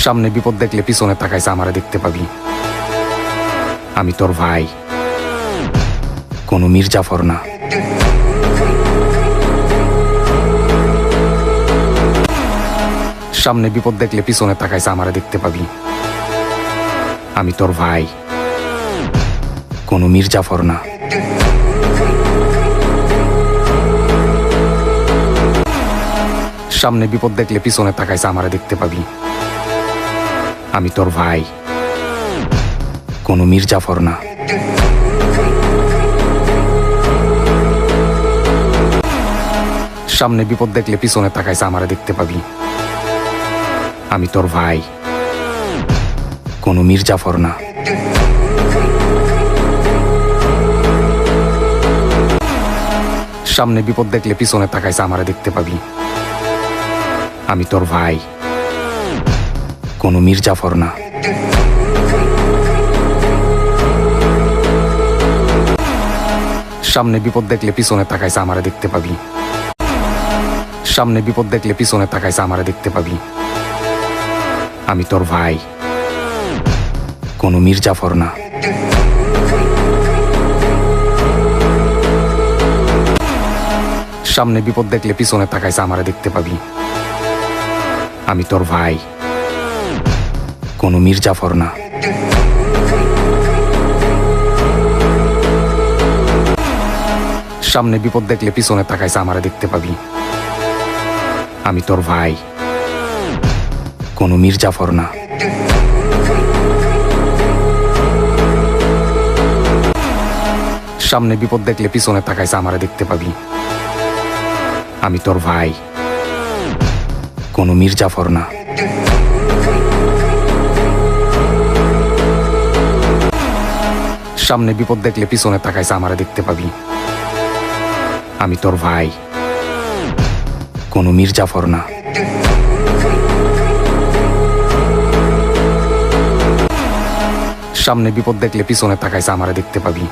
সামনে বিপদ দেখলে পিছনে তাকাইছে আমারে দেখতে পাবি। আমি তোর ভাই, কোনো মির্জাফর না। সামনে বিপদ দেখলে পিছনে তাকাইছে আমারে দেখতে পাবি। আমি তোর ভাই, কোনো মির্জাফর না। সামনে বিপদ দেখলে পিছনে তাকাইছে আমারে দেখতে পাবি। আমি তোর ভাই, কোনো মির্জাফর না। সামনে বিপদ দেখলে পিছনে তাকাইছে আমারে দেখতে পাবি। আমি তোর ভাই, কোনো মির্জাফর না। সামনে বিপদ দেখলে পিছনে তাকাইছে আমারে দেখতে পাবি। আমি তোর ভাই, কোনো মির্জাফর না। সামনে বিপদ দেখলে পিছনে তাকাইছে আমারে দেখতে পাবি। সামনে বিপদ দেখলে পিছনে তাকাইছে আমারে দেখতে পাবি। আমি তোর ভাই, কোনো মির্জাফর না। সামনে বিপদ দেখলে পিছনে তাকাইছে আমারে দেখতে পাবি। আমি তোর ভাই, কোনো মির্জাফর না। সামনে বিপদ দেখলে পিছনে তাকাইছে আমারে দেখতে পাবি। আমি তোর ভাই, কোনো মির্জাফর না। সামনে বিপদ দেখলে পিছনে তাকাইছে আমারে দেখতে পাবি। আমি তোর ভাই, কোনো মির্জাফর না। সামনে বিপদ দেখলে পিছনে তাকাইছে আমারে দেখতে পাবি। আমি তোর ভাই, কোনো মির্জাফর না। সামনে বিপদ দেখলে পিছনে তাকাইছে আমারে দেখতে পাবি।